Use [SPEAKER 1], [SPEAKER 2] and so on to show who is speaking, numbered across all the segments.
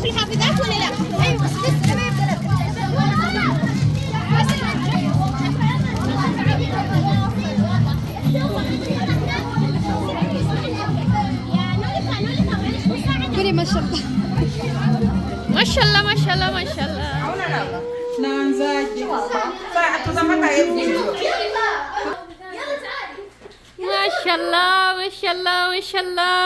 [SPEAKER 1] في الحافظات ولا لا؟ ايوه ما شاء الله ما شاء الله ما شاء الله ما شاء الله ما شاء الله ما شاء الله ما شاء الله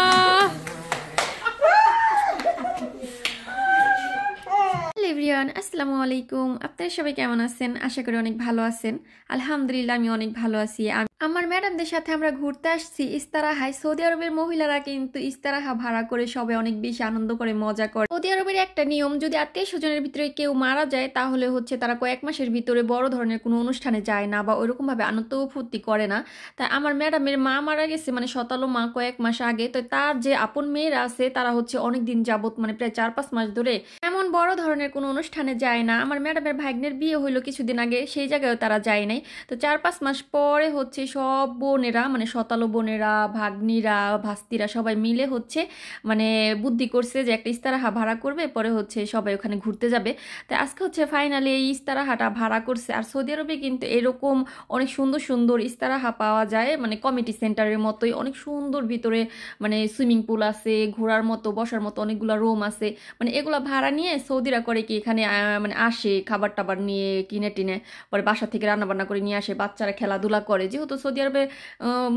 [SPEAKER 1] everyone আসসালামু আলাইকুম আপনারা সবাই কেমন আছেন আশা করি অনেক ভালো আছেন আলহামদুলিল্লাহ আমি অনেক ভালো আছি আমার ম্যাডামদের সাথে আমরা ঘুরতে আসছি ইস্তারাহায় সৌদি আরবের মহিলারা কিন্তু ইস্তারাহা ভাড়া করে সবাই অনেক বেশি আনন্দ করে মজা করে সৌদি আরবের একটা নিয়ম যদি আত্মীয় স্বজনের ভিতরে কেউ মারা যায় তাহলে হচ্ছে তারা কয়েক মাসের ভিতরে বড় ধরনের কোনো অনুষ্ঠানে যায় না বা ওইরকম ভাবে আনন্দ ফুর্তি করে না তাই আমার ম্যাডামের মা মারা গেছে মানে শতালো মা কয়েক মাস আগে তো তার যে আপন মেয়েরা আছে তারা হচ্ছে অনেক দিন যাবত মানে প্রায় 4-5 মাস ধরে এমন বড় ধরনের কোনো অনুষ্ঠানে যায় না আমার ম্যাডামের ভাগ্নের বিয়ে হইলো কিছুদিন আগে সেই জায়গায়ও তারা যায় নাই তো 4-5 মাস পরে হচ্ছে সব বোনেরা মানে শতালো বোনেরা ভাগ্নিরা ভাস্তিরা সবাই মিলে হচ্ছে মানে বুদ্ধি করছে যে একটা ইস্তারাহা ভাড়া করবে পরে হচ্ছে সবাই ওখানে ঘুরতে যাবে তাই আজকে হচ্ছে ফাইনালি এই ইস্তারাহাটা ভাড়া করছে আর সৌদি আরবে কিন্তু এরকম অনেক সুন্দর সুন্দর ইস্তারাহা পাওয়া যায় মানে কমিটি সেন্টারের মতোই অনেক সুন্দর ভিতরে মানে সুইমিং পুল আছে ঘোরার মতো বসার মতো অনেকগুলো রুম আছে মানে এগুলো ভাড়া নিয়ে সৌদিরা করে কি এখানে মানে আসে খাবার টাবার নিয়ে কিনে টিনে পরে বাসা থেকে রান্না বান্না করে নিয়ে আসে বাচ্চারা খেলাধুলা করে যেহেতু সৌদি আরবে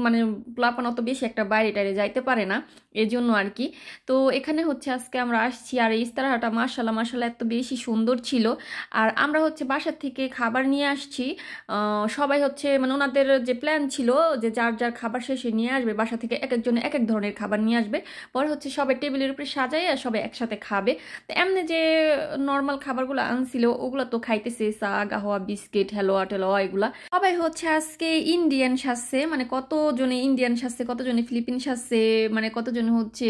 [SPEAKER 1] মানে প্লাপান অত বেশি একটা বাইরে টাইরে যাইতে পারে না এর জন্য আর কি তো এখানে হচ্ছে আজকে আমরা আসছি আর এই ইস্তারাহাটা মাশাআল্লাহ মাশাআল্লাহ এত বেশি সুন্দর ছিল আর আমরা হচ্ছে বাসা থেকে খাবার নিয়ে আসছি সবাই হচ্ছে মানে ওনাদের যে প্ল্যান ছিল যে যার যার খাবার শেষে নিয়ে আসবে বাসা থেকে এক একজনে এক এক ধরনের খাবার নিয়ে আসবে পরে হচ্ছে সবাই টেবিলের উপরে সাজাইয়া সবাই একসাথে খাবে তো এমনি যে নর্মাল খাবারগুলো আনছিল ওগুলো তো খাইতেছে চা গাহওয়া বিস্কিট হেলোয়া টেলোয়া এগুলা সবাই হচ্ছে আজকে ইন্ডিয়ান সাজছে মানে কতজনে ইন্ডিয়ান সাজছে কতজনে ফিলিপিন সাজছে মানে কতজনে হচ্ছে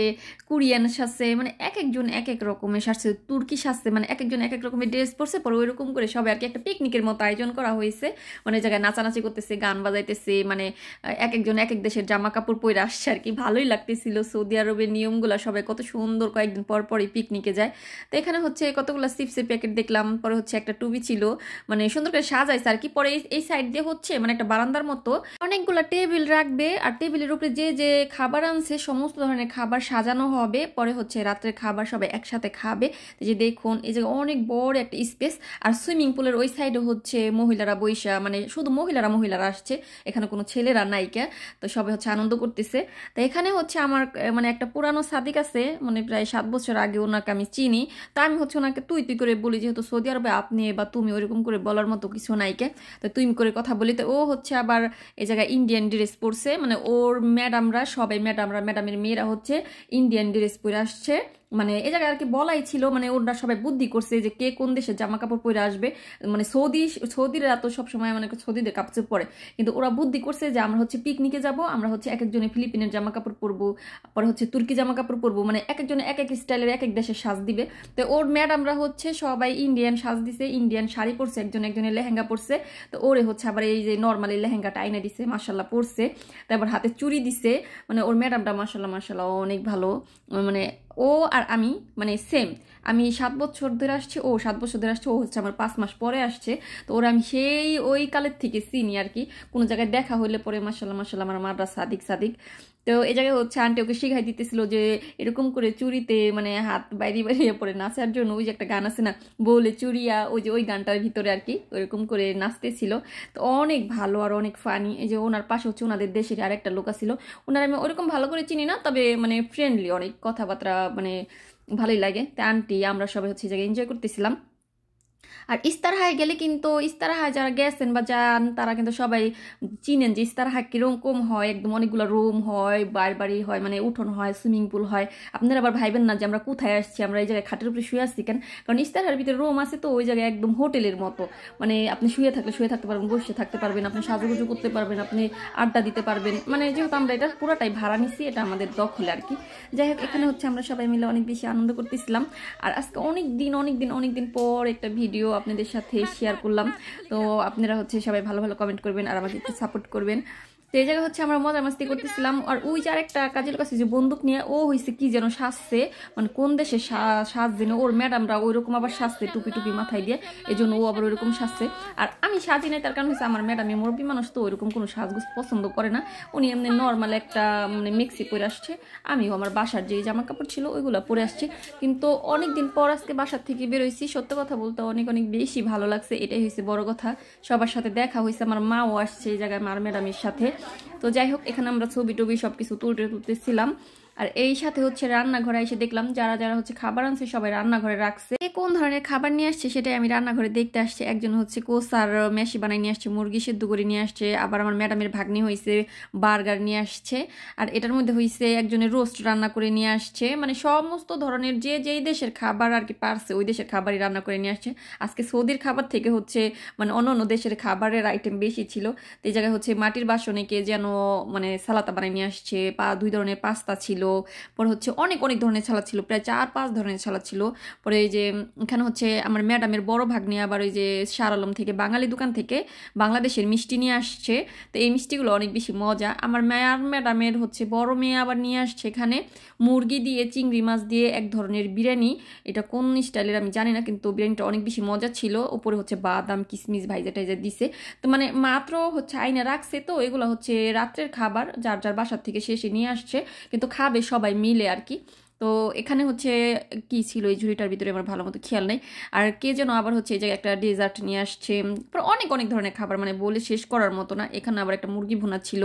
[SPEAKER 1] কোরিয়ান সাজছে মানে এক একজন এক এক রকমের সাজছে তুর্কি সাজছে মানে এক একজন এক এক রকমের ড্রেস পরছে পরে ওইরকম করে সবাই আর কি একটা পিকনিকের মতো আয়োজন করা হয়েছে মানে জায়গায় নাচানাচি করতেছে গান বাজাইতেছে মানে এক একজন এক এক দেশের জামা কাপড় পরে আসছে আর কি ভালোই লাগতেছিল সৌদি আরবের নিয়মগুলা সবাই কত সুন্দর কয়েকদিন পর পরই পিকনিকে যায় তো এখানে হচ্ছে কতগুলো চিপসের প্যাকেট দেখলাম পরে হচ্ছে একটা টুবি ছিল মানে সুন্দর করে সাজাইছে আর কি পরে এই সাইড দিয়ে হচ্ছে মানে একটা বারান্দার মতো অনেকগুলো টেবিল রাখবে আর টেবিলের উপরে যে যে খাবার আনছে সমস্ত ধরনের খাবার সাজানো হবে পরে হচ্ছে রাত্রের খাবার সবাই একসাথে খাবে যে দেখুন এই যে অনেক বড় একটা স্পেস আর সুইমিং পুলের ওই সাইডে হচ্ছে মহিলারা বৈশা মানে শুধু মহিলারা আসছে এখানে কোনো ছেলেরা নাইকা তো সবাই হচ্ছে আনন্দ করতেছে তো এখানে হচ্ছে আমার মানে একটা পুরানো সাদিক আছে মানে প্রায় 7 বছর আগে ওনাকে আমি চিনি তা আমি হচ্ছে ওনাকে তুই করে বলি যেহেতু সৌদি আরবে আপনি বা তুমি ওইরকম করে বলার মতো কিছু নাইকে তো তুই করে কথা বলি তো ও হচ্ছে আবার এই জায়গায় ইন্ডিয়ান ড্রেস পরছে মানে ওর ম্যাডামরা সবাই ম্যাডামের মেয়েরা হচ্ছে ইন্ডিয়ান ড্রেস পরে আসছে মানে এই জায়গায় আর কি বলাই ছিল মানে ওরা সবাই বুদ্ধি করছে যে কে কোন দেশে জামা কাপড় পরে আসবে মানে সৌদিরা তো সবসময় মানে সৌদিদের কাপড় পরে কিন্তু ওরা বুদ্ধি করছে যে আমরা হচ্ছে পিকনিকে যাব আমরা হচ্ছে এক একজনে ফিলিপিনের জামা কাপড় পরবো পরে হচ্ছে তুর্কি জামা কাপড় পরবো মানে এক একজনে এক এক স্টাইলের এক এক দেশের সাজ দিবে তো ওর ম্যাডামরা হচ্ছে সবাই ইন্ডিয়ান সাজ দিছে ইন্ডিয়ান শাড়ি পরছে একজনের লেহেঙ্গা পরছে তো ওরে হচ্ছে আবার এই যে নর্মালি লেহেঙ্গাটা আইনা দিছে মাশাআল্লাহ পরছে তারপর হাতে চুড়ি দিছে মানে ওর ম্যাডামটা মাশাআল্লাহ অনেক ভালো মানে ও আর আমি মানে সেম আমি 7 বছর ধরে আসছি ও 7 বছর ধরে আসছে ও হচ্ছে আমার 5 মাস পরে আসছে তো ওরা আমি সেই ওই কালের থেকে চিনি আর কি কোনো জায়গায় দেখা হইলে পরে মাশাআল্লাহ আমার মাররা সাদিক তো এই জায়গায় হচ্ছে আন্টি ওকে শিখাই দিতেছিল যে এরকম করে চুরিতে মানে হাত বাইরে পরে নাচার জন্য ওই যে একটা গান আছে না বলে চুরিয়া ওই যে ওই গানটার ভিতরে আর কি ওইরকম করে নাচতেছিল তো অনেক ভালো আর অনেক ফানি এই যে ওনার পাশে হচ্ছে ওনাদের দেশের আরেকটা লোক ছিল ওনার আমি ওরকম ভালো করে চিনি না তবে মানে ফ্রেন্ডলি অনেক কথাবার্তা মানে ভালোই লাগে তা আন্টি আমরা সবাই হচ্ছে এই জায়গায় এনজয় করতেছিলাম আর ইস্তারাহায় গেলে কিন্তু ইস্তারাহায় যারা গেছেন বা যান তারা কিন্তু সবাই চিনেন যে ইস্তারাহা কিরকম হয় একদম অনেকগুলো রুম হয় বাড়ি হয় মানে উঠোন হয় সুইমিং পুল হয় আপনারা আবার ভাইবেন না যে আমরা কোথায় আসছি আমরা এই জায়গায় খাটের উপরে শুয়ে আসছি কেন কারণ ইস্তারাহার ভিতরে রুম আছে তো ওই জায়গায় একদম হোটেলের মতো মানে আপনি শুয়ে থাকতে পারবেন বসে থাকতে পারবেন আপনি সাজুগুজু করতে পারবেন আপনি আড্ডা দিতে পারবেন মানে যেহেতু আমরা এটা পুরোটাই ভাড়া নিছি এটা আমাদের দখলে আর কি যাই হোক এখানে হচ্ছে আমরা সবাই মিলে অনেক বেশি আনন্দ করতেছিলাম আর আজকে অনেক দিন পর একটা ভিডিও আপনাদের সাথে শেয়ার করলাম তো আপনারা হচ্ছে সবাই ভালো কমেন্ট করবেন আর আমাকে একটু সাপোর্ট করবেন তো এই জায়গায় হচ্ছে আমরা মজা মাস্তি করতেছিলাম। আর ওই যে আরেকটা কাজের কাছে যে বন্দুক নিয়ে ও হয়েছে কি যেন সাজছে, মানে কোন দেশে সাজ যেন ওর ম্যাডামরা ওই রকম আবার সাজছে টুপি টুপি মাথায় দিয়ে, এই জন্য ও আবার ওইরকম সাজছে। আর আমি সাজি নাই, তার কারণ হচ্ছে আমার ম্যাডাম মুরব্বী মানুষ তো ওইরকম কোনো সাজগোজ পছন্দ করে না, উনি এমনি নর্মাল একটা মানে মেক্সি পরে আসছে। আমিও আমার বাসার যে জামা কাপড় ছিল ওইগুলো পরে আসছি। কিন্তু অনেকদিন পর আজকে বাসার থেকে বেরোইছি, সত্য কথা বলতে অনেক অনেক বেশি ভালো লাগছে, এটাই হয়েছে বড় কথা। সবার সাথে দেখা হয়েছে, আমার মাও আসছে এই জায়গায় মার ম্যাডামের সাথে। তো যাই হোক, এখানে আমরা ছবি টবি সবকিছু তুলতেছিলাম। আর এই সাথে হচ্ছে রান্নাঘরে এসে দেখলাম যারা যারা হচ্ছে খাবার আনছে সবাই রান্নাঘরে রাখছে। কোন ধরনের খাবার নিয়ে আসছে সেটাই আমি রান্নাঘরে দেখতে আসছি। একজন হচ্ছে কোসার মেশি বানাই নিয়ে আসছে, মুরগি সেদ্ধ করে নিয়ে আসছে, আবার আমার ম্যাডামের ভাগ্নি হয়েছে বার্গার নিয়ে আসছে। আর এটার মধ্যে হয়েছে একজনের রোস্ট রান্না করে নিয়ে আসছে, মানে সমস্ত ধরনের যে যেই দেশের খাবার আর কি পারছে ওই দেশের খাবারই রান্না করে নিয়ে আসছে। আজকে সৌদির খাবার থেকে হচ্ছে মানে অন্য অন্য দেশের খাবারের আইটেম বেশি ছিল। তো এই জায়গায় হচ্ছে মাটির বাসনে কে যেন মানে সালাতা বানিয়ে নিয়ে আসছে, 2 ধরনের পাস্তা ছিল, পরে হচ্ছে অনেক অনেক ধরনের সালাদ ছিল, প্রায় 4-5 ধরনের সালাদ ছিল। পরে এই যে এখানে হচ্ছে আমার ম্যাডামের বড় ভাগ্নি আবার ওই যে শাহ আলম থেকে বাঙালি দোকান থেকে বাংলাদেশের মিষ্টি নিয়ে আসছে। তো এই মিষ্টিগুলো অনেক বেশি মজা। আমার ম্যাডামের হচ্ছে বড় মেয়ে আবার নিয়ে আসছে এখানে মুরগি দিয়ে চিংড়ি মাছ দিয়ে এক ধরনের বিরিয়ানি, এটা কোন স্টাইলের আমি জানি না, কিন্তু বিরিয়ানিটা অনেক বেশি মজা ছিল। উপরে হচ্ছে বাদাম কিশমিশ ভাইজা টাইজা দিছে। তো মানে মাত্র হচ্ছে আইনা রাখছে, তো এগুলো হচ্ছে রাত্রের খাবার, যার যার বাসার থেকে শেষে নিয়ে আসছে, কিন্তু খাবে সবাই মিলে আর কি। তো এখানে হচ্ছে কি ছিল এই ঝুড়িটার ভিতরে আমার ভালো মতো খেয়াল নেই। আর কে যেন আবার হচ্ছে এই জায়গায় একটা ডেজার্ট নিয়ে আসছে, অনেক অনেক ধরনের খাবার, মানে বলে শেষ করার মতো না। এখানে আবার একটা মুরগি ভুনা ছিল,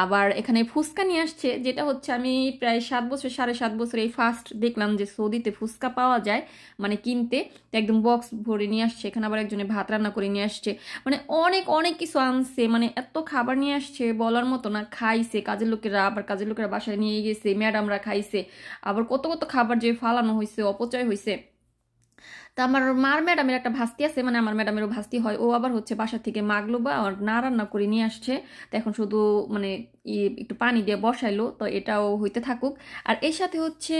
[SPEAKER 1] আবার এখানে ফুচকা নিয়ে আসছে, যেটা হচ্ছে আমি প্রায় 7 বছর 7.5 বছর এই ফার্স্ট দেখলাম যে সৌদিতে ফুচকা পাওয়া যায় মানে কিনতে। তো একদম বক্স ভরে নিয়ে আসছে। এখানে আবার একজনে ভাত রান্না করে নিয়ে আসছে, মানে অনেক অনেক কিছু আনছে, মানে এত খাবার নিয়ে আসছে বলার মতো না। খাইছে কাজের লোকেরা, আবার কাজের লোকেরা বাসায় নিয়ে গেছে, ম্যাডামরা খাইছে, আবার কত কত খাবার যে ফালানো হয়েছে, অপচয় হয়েছে। তা আমার মার ম্যাডামের একটা ভাস্তি আছে, মানে আমার ম্যাডামেরও ভাস্তি হয়, ও আবার হচ্ছে বাসা থেকে মাগলো বা না রান্না করে নিয়ে আসছে। তো এখন শুধু মানে একটু পানি দিয়ে বসাইলো, তো এটাও হইতে থাকুক। আর এর সাথে হচ্ছে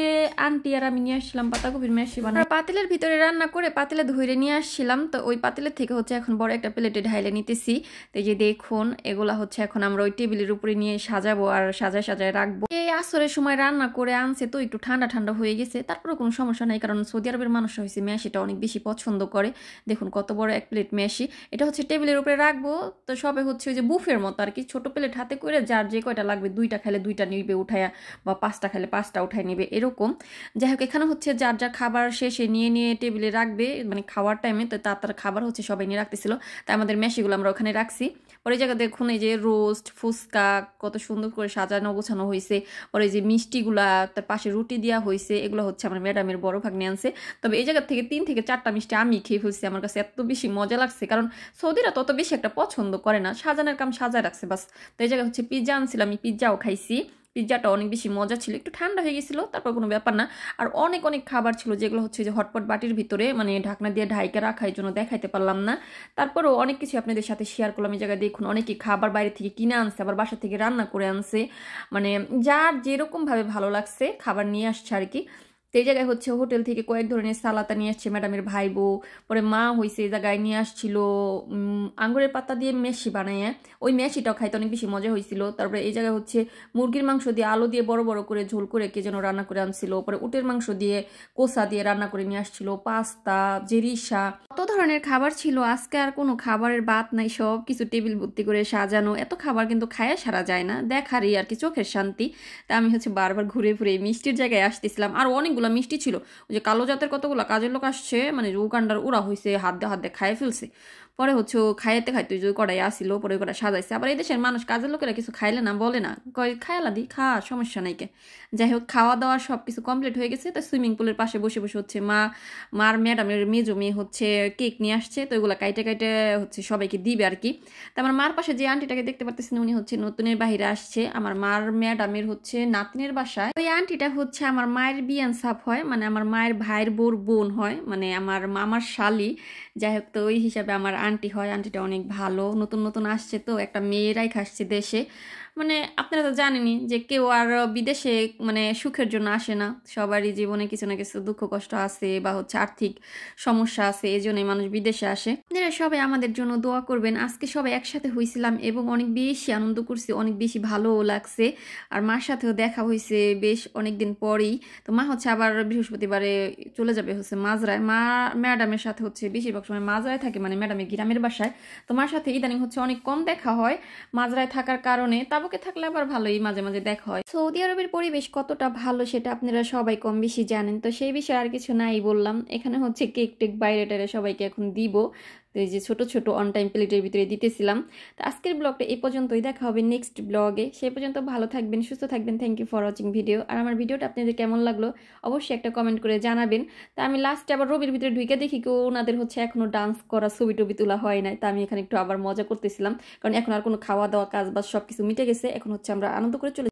[SPEAKER 1] আন্টি আর আমি নিয়ে আসছিলাম পাতাকপির মেশি বানা, পাতিলের ভিতরে রান্না করে পাতিলে ধুইরে নিয়ে আসছিলাম। তো ওই পাতিলের থেকে হচ্ছে এখন বড় একটা প্লেটে ঢাইলে নিতেছি। তো এই যে দেখুন এগুলা হচ্ছে এখন আমরা ওই টেবিলের উপরে নিয়ে সাজাবো আর সাজায় সাজায় রাখবো। এই আসরের সময় রান্না করে আনছে, তো একটু ঠান্ডা ঠান্ডা হয়ে গেছে, তারপরে কোনো সমস্যা নাই, কারণ সৌদি আরবের মানুষরা হয়েছে মেশিটা অনেক বেশি পছন্দ করে। দেখুন কত বড় এক প্লেট মেশি, এটা হচ্ছে টেবিলের উপরে রাখবো। তো সবে হচ্ছে ওই যে বুফের মতো আর কি, ছোট প্লেট হাতে করে যার যে কয়টা লাগবে, 2টা খাইলে 2টা নিবে উঠায়া, বা 5টা খাইলে 5টা উঠায় নিবে এরকম। যাই হোক, এখানে হচ্ছে যার যার খাবার শেষে নিয়ে নিয়ে টেবিলে রাখবে, মানে খাওয়ার টাইমে। তো তার খাবার হচ্ছে সবাই নিয়ে রাখতেছিল, তাই আমাদের মেশিগুলো আমরা ওখানে রাখছি। পরে জায়গা দেখুন এই যে রোস্ট ফুচকা কত সুন্দর করে সাজানো গোছানো হয়েছে। পরে এই যে মিষ্টিগুলা, তার পাশে রুটি দেওয়া হয়েছে, এগুলো হচ্ছে আমার ম্যাডামের বড় ভাগ্নে আনছে। তবে এই জায়গা থেকে 3 থেকে 4টা মিষ্টি আমি খেয়ে ফেলছি, আমার কাছে এত বেশি মজা লাগছে, কারণ সৌদিরা তত বেশি একটা পছন্দ করে না, সাজানোর কাম সাজায় রাখছে বাস। তো এই জায়গায় হচ্ছে পিৎজা আনছিলাম, আমি পিৎজাও খাইছি। পিৎজাটা অনেক বেশি মজা ছিল, একটু ঠান্ডা হয়ে গেছিলো, তারপর কোনো ব্যাপার না। আর অনেক অনেক খাবার ছিল যেগুলো হচ্ছে যে হটপট বাটির ভিতরে মানে ঢাকনা দিয়ে ঢাইকে রাখা, এই জন্য দেখাইতে পারলাম না। তারপরও অনেক কিছু আপনাদের সাথে শেয়ার করলাম। এই জায়গায় দেখুন অনেকে খাবার বাইরে থেকে কিনে আনছে, আবার বাসা থেকে রান্না করে আনছে, মানে যার যেরকম ভাবে ভালো লাগছে খাবার নিয়ে আসছে আর কি। তো এই জায়গায় হচ্ছে হোটেল থেকে কয়েক ধরনের সালাতা নিয়ে আসছে ম্যাডামের ভাই বউ। পরে মা হয়েছে এই জায়গায় নিয়ে আসছিল আঙ্গুরের পাতা দিয়ে মেশি বানাইয়া, ওই মেশিটাও খাইতে অনেক বেশি মজা হয়েছিল। তারপরে এই জায়গায় হচ্ছে মুরগির মাংস দিয়ে আলু দিয়ে বড় বড় করে ঝোল করে কে যেন রান্না করে আনছিল। পরে উটের মাংস দিয়ে কোসা দিয়ে রান্না করে নিয়ে আসছিল, পাস্তা জেরিসা, কত ধরনের খাবার ছিল। আজকে আর কোনো খাবারের বাদ নাই, সব কিছু টেবিল ভর্তি করে সাজানো। এত খাবার কিন্তু খায়া সারা যায় না, দেখারই আর কি চোখের শান্তি। তা আমি হচ্ছে বারবার ঘুরে ঘুরে মিষ্টির জায়গায় আসতেছিলাম, আর অনেকগুলো মিষ্টি ছিল। ওই যে কালো জাতের কতগুলো কাজের লোক আসছে, মানে উগান্ডার ওরা হয়েছে হাত দিয়ে খাইয়ে ফেলছে। পরে হচ্ছে ও খাইতে খাইতে ওই যে কড়াই আসিল, পরে ওই কড়াই সাজাইছে। আবার এই দেশের মানুষ কাজের লোকেরা কিছু খাইলে না বলে না, কয় খায়ালা দি খা, সমস্যা নাই কে। যাই হোক, খাওয়া দাওয়া সব কিছু কমপ্লিট হয়ে গেছে। তো সুইমিং পুলের পাশে বসে বসে হচ্ছে মার ম্যাডামের মেজো মেয়ে হচ্ছে কেক নিয়ে আসছে, তো ওইগুলো কাইটে কাইটে হচ্ছে সবাইকে দিবে আর কি। তো আমার মার পাশে যে আন্টিটাকে দেখতে পারতেছেন, উনি হচ্ছে নতুনের বাহিরে আসছে আমার মার ম্যাডামের হচ্ছে নাতনের বাসায়। ওই আন্টিটা হচ্ছে আমার মায়ের বিয়ান সাপ হয়, মানে আমার মায়ের ভাইয়ের বোন হয়, মানে আমার মামার শালি। যাই হোক, তো ওই হিসাবে আমার আন্টি হয়। আন্টিটা অনেক ভালো, নতুন নতুন আসছে, তো একটা মেয়েরাই খাসছে দেশে। মানে আপনারা তো জানেনই যে কেউ আর বিদেশে মানে সুখের জন্য আসে না, সবারই জীবনে কিছু না কিছু দুঃখ কষ্ট আছে বা হচ্ছে আর্থিক সমস্যা আছে, এই জন্যই মানুষ বিদেশে আসে। আপনারা সবাই আমাদের জন্য দোয়া করবেন। আজকে সবাই একসাথে হয়েছিলাম এবং অনেক বেশি আনন্দ করছি, অনেক বেশি ভালোও লাগছে। আর মার সাথেও দেখা হয়েছে বেশ অনেকদিন পরেই। তো মা হচ্ছে আবার বৃহস্পতিবারে চলে যাবে হচ্ছে মাজরায়। মা ম্যাডামের সাথে হচ্ছে বেশিরভাগ সময় মাজরায় থাকে, মানে ম্যাডামের গ্রামের বাসায়। তো মার সাথে ইদানিং হচ্ছে অনেক কম দেখা হয় মাজরায় থাকার কারণে। তাবুকে থাকলে আবার ভালোই মাঝে মাঝে দেখা হয়। সৌদি আরবের পরিবেশ কতটা ভালো সেটা আপনারা সবাই কম বেশি জানেন। তো সেই বিষয়ে আর কিছু নাই বললাম। এখানে হচ্ছে কেক টেক বাইরে টাইরে সবাইকে এখন দিব। তো এই যে ছোট ছোট অন টাইম প্লেটের ভিতরে দিতেছিলাম। তো আজকের ব্লগটা এই পর্যন্তই, দেখা হবে নেক্সট ব্লগে। সেই পর্যন্ত ভালো থাকবেন, সুস্থ থাকবেন। Thank you for watching video. আর আমার ভিডিওটা আপনাদের কেমন লাগলো অবশ্যই একটা কমেন্ট করে জানাবেন। তা আমি লাস্টে আবার রবির ভিতরে ঢুকে দেখি কেউ ওনাদের হচ্ছে এখনো ডান্স করা ছবি টবি তোলা হয় নাই। তা আমি এখানে একটু আবার মজা করতেছিলাম, কারণ এখন আর কোনো খাওয়া দাওয়া কাজ বাজ সবকিছু মিটে গেছে। এখন হচ্ছে আমরা আনন্দ করে চলে